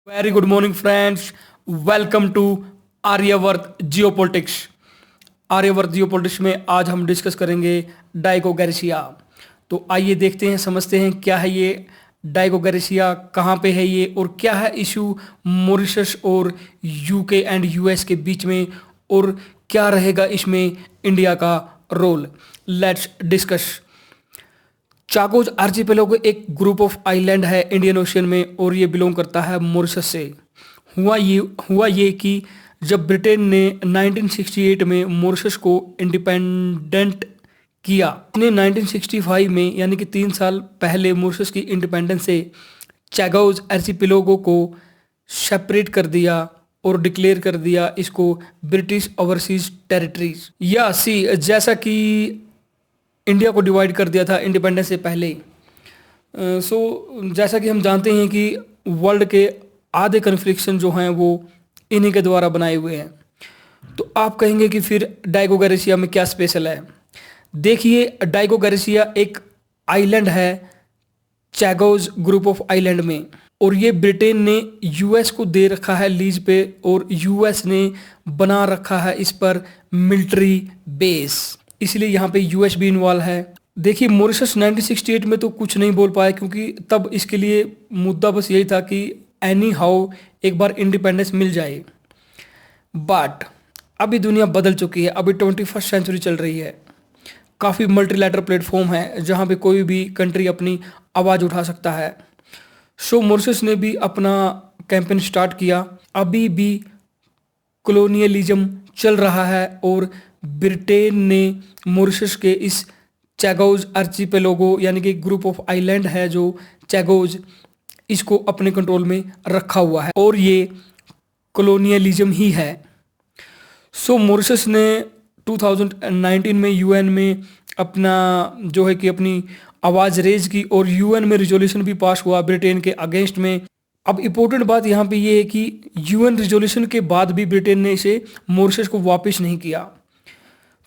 Very good morning friends. Welcome to Aryavart geopolitics. Aryavart geopolitics में आज हम डिस्कस करेंगे डाइगो गैरिसिया। तो आइए देखते हैं, समझते हैं क्या है ये डाइगो गैरिसिया, कहाँ पे है ये और क्या है इशू मॉरिशस और यूके एंड यूएस के बीच में, और क्या रहेगा इसमें इंडिया का रोल। Let's discuss. चागोज आर्चिपेलागो एक ग्रुप ऑफ आइलैंड है इंडियन ओशियन में और ये बिलोंग करता है मॉरिशस से। हुआ ये कि जब ब्रिटेन ने 1968 में मॉरिशस को इंडिपेंडेंट किया, ने 1965 में यानी कि 3 साल पहले मॉरिशस की इंडिपेंडेंस से चैगोज आर्चिपेलागो को सेपरेट कर दिया और डिक्लेयर कर दिया इसको ब्रिटिश ओवरसीज टेरिटरीज। या सी, जैसा कि इंडिया को डिवाइड कर दिया था इंडिपेंडेंस से पहले। जैसा कि हम जानते हैं कि वर्ल्ड के आधे कन्फ्लिक्शन जो हैं वो इन्हीं के द्वारा बनाए हुए हैं। तो आप कहेंगे कि फिर डाइगो गैरिसिया में क्या स्पेशल है। देखिए, डाइगो गैरिसिया एक आइलैंड है चैगोज ग्रुप ऑफ आइलैंड में, और ये ब्रिटेन ने यूएस को दे रखा है लीज पे, और यूएस ने बना रखा है इस पर मिलिट्री बेस, इसलिए यहाँ पे यूएस भी इन्वॉल्व है। देखिए, मॉरिशस 1968 में तो कुछ नहीं बोल पाया क्योंकि तब इसके लिए मुद्दा बस यही था कि एनी हाउ एक बार इंडिपेंडेंस मिल जाए। बट अभी दुनिया बदल चुकी है, अभी 21st सेंचुरी चल रही है, काफ़ी मल्टीलैटरल प्लेटफॉर्म है जहाँ पे कोई भी कंट्री अपनी आवाज़ उठा सकता है। सो मॉरिशस ने भी अपना कैंपेन स्टार्ट किया। अभी भी कॉलोनियलिज्म चल रहा है और ब्रिटेन ने मॉरिशस के इस चैगोज आर्चिपेलागो यानी कि ग्रुप ऑफ आइलैंड है जो चैगोज, इसको अपने कंट्रोल में रखा हुआ है और ये कॉलोनियलिज्म ही है। सो मॉरिशस ने 2019 में यूएन में अपना जो है कि अपनी आवाज़ रेज की और यूएन में रिजोल्यूशन भी पास हुआ ब्रिटेन के अगेंस्ट में। अब इम्पोर्टेंट बात यहाँ पे ये है कि यूएन रिजोल्यूशन के बाद भी ब्रिटेन ने इसे मॉरिशस को वापस नहीं किया।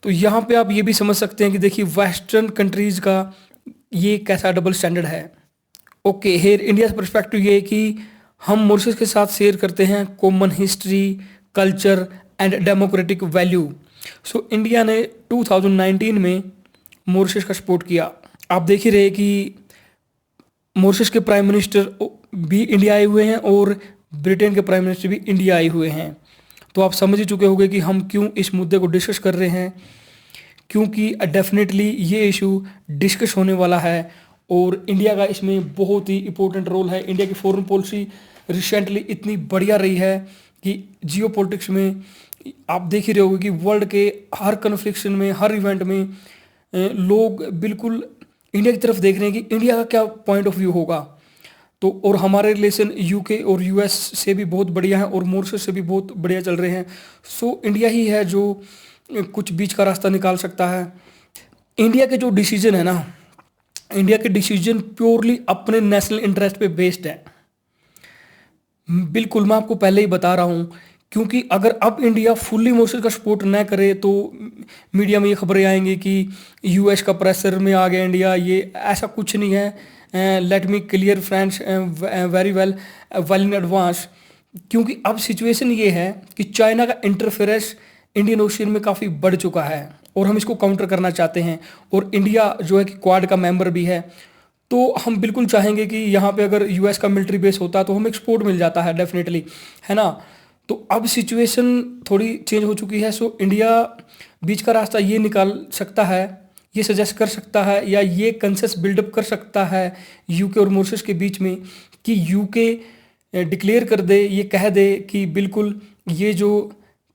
तो यहाँ पे आप ये भी समझ सकते हैं कि देखिए वेस्टर्न कंट्रीज़ का ये कैसा डबल स्टैंडर्ड है। ओके, हेयर इंडिया पर्सपेक्टिव ये है कि हम मॉरिशस के साथ शेयर करते हैं common history, culture and democratic value. So India ने 2019 में मॉरिशस का सपोर्ट किया। आप देख ही रहे कि मॉरिशस के प्राइम मिनिस्टर भी इंडिया आए हुए हैं और ब्रिटेन के प्राइम मिनिस्टर भी इंडिया आए हुए हैं। तो आप समझ ही चुके होंगे कि हम क्यों इस मुद्दे को डिस्कस कर रहे हैं, क्योंकि डेफिनेटली ये इशू डिस्कस होने वाला है और इंडिया का इसमें बहुत ही इम्पोर्टेंट रोल है। इंडिया की फॉरेन पॉलिसी रिसेंटली इतनी बढ़िया रही है कि जियो पॉलिटिक्स में आप देख ही रहे होंगे कि वर्ल्ड के हर कन्फ्लिक्शन में, हर इवेंट में लोग बिल्कुल इंडिया की तरफ देख रहे हैं कि इंडिया का क्या पॉइंट ऑफ व्यू होगा। तो और हमारे रिलेशन यूके और यूएस से भी बहुत बढ़िया है और मॉरिशस से भी बहुत बढ़िया चल रहे हैं। सो इंडिया ही है जो कुछ बीच का रास्ता निकाल सकता है। इंडिया के जो डिसीजन है ना, इंडिया के डिसीजन प्योरली अपने नेशनल इंटरेस्ट पे बेस्ड है। बिल्कुल, मैं आपको पहले ही बता रहा हूँ, क्योंकि अगर अब इंडिया फुल्ली मॉरिशस का सपोर्ट न करे तो मीडिया में ये खबरें आएंगी कि यूएस का प्रेशर में आ गया इंडिया। ये ऐसा कुछ नहीं है। Let me clear friends very well in advance, क्योंकि अब सिचुएशन ये है कि चाइना का इंटरफेरेंस इंडियन ओशियन में काफ़ी बढ़ चुका है और हम इसको काउंटर करना चाहते हैं। और इंडिया जो है कि क्वाड का मेंबर भी है, तो हम बिल्कुल चाहेंगे कि यहाँ पे अगर यूएस का मिलिट्री बेस होता तो हमें एक्सपोर्ट मिल जाता है डेफिनेटली, है ना। तो अब सिचुएशन थोड़ी चेंज हो चुकी है। सो इंडिया बीच का रास्ता ये निकाल सकता है, ये सजेस्ट कर सकता है या ये कंसेंसस बिल्डअप कर सकता है यूके और मॉरिशस के बीच में कि यूके डिक्लेयर कर दे, ये कह दे कि बिल्कुल ये जो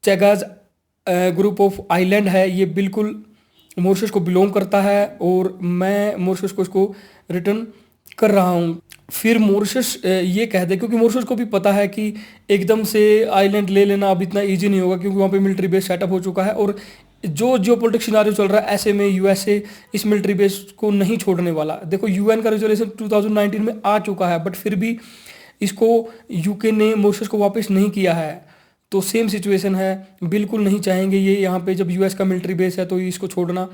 चैगोज ग्रुप ऑफ आइलैंड है ये बिल्कुल मॉरिशस को बिलोंग करता है और मैं मॉरिशस को इसको रिटर्न कर रहा हूँ। फिर मॉरिशस ये कह दे, क्योंकि मॉरिशस को भी पता है कि एकदम से आइलैंड ले लेना अब इतना इजी नहीं होगा, क्योंकि वहाँ पे मिलिट्री बेस सेटअप हो चुका है और जो जियोपॉलिटिक्स सिनेरियो चल रहा है ऐसे में यूएसए इस मिलिट्री बेस को नहीं छोड़ने वाला। देखो, यूएन का रेजोल्यूशन 2019 में आ चुका है, बट फिर भी इसको यूके ने मॉरिशस को वापस नहीं किया है। तो सेम सिचुएशन है, बिल्कुल नहीं चाहेंगे ये यहाँ पे जब यूएस का मिलिट्री बेस है तो इसको छोड़ना।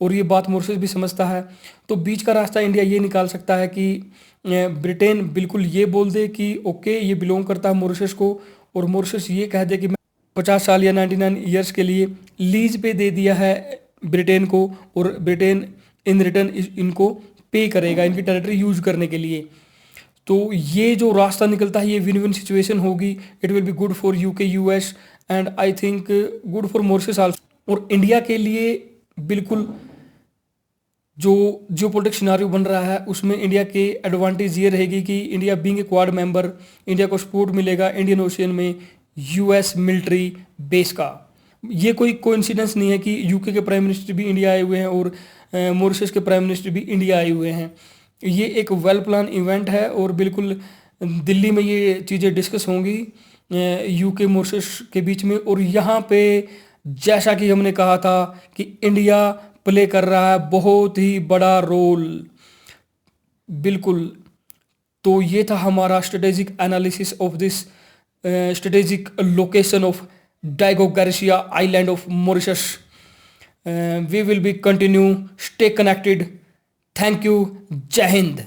और ये बात मॉरिशस भी समझता है। तो बीच का रास्ता इंडिया ये निकाल सकता है कि ब्रिटेन बिल्कुल ये बोल दे कि ओके ये बिलोंग करता है मॉरिशस को, और मॉरिशस ये कह दे कि मैं 50 साल या 99 ईयर्स के लिए लीज पे दे दिया है ब्रिटेन को, और ब्रिटेन इन रिटर्न इनको पे करेगा इनकी टेरिटरी यूज करने के लिए। तो ये जो रास्ता निकलता है ये विन विन सिचुएशन होगी। It will be good for UK US and I think good for Mauritius also. और इंडिया के लिए बिल्कुल जो जियोपॉलिटिक्स सिनारियो बन रहा है उसमें इंडिया के एडवांटेज ये रहेगी कि India being a quad member, India को सपोर्ट मिलेगा इंडियन ओशियन में यूएस मिलिट्री बेस का। ये कोई कोइंसिडेंस नहीं है कि यूके के प्राइम मिनिस्टर भी इंडिया आए हुए हैं और मॉरिशस के प्राइम मिनिस्टर भी इंडिया आए हुए हैं। ये एक वेल प्लान इवेंट है और बिल्कुल दिल्ली में ये चीज़ें डिस्कस होंगी यूके मॉरिशस के बीच में। और यहाँ पे जैसा कि हमने कहा था कि इंडिया प्ले कर रहा है बहुत ही बड़ा रोल, बिल्कुल। तो ये था हमारा strategic analysis of this strategic location of Diego Garcia island of Mauritius. We will be continue, stay connected. Thank you, Jai Hind.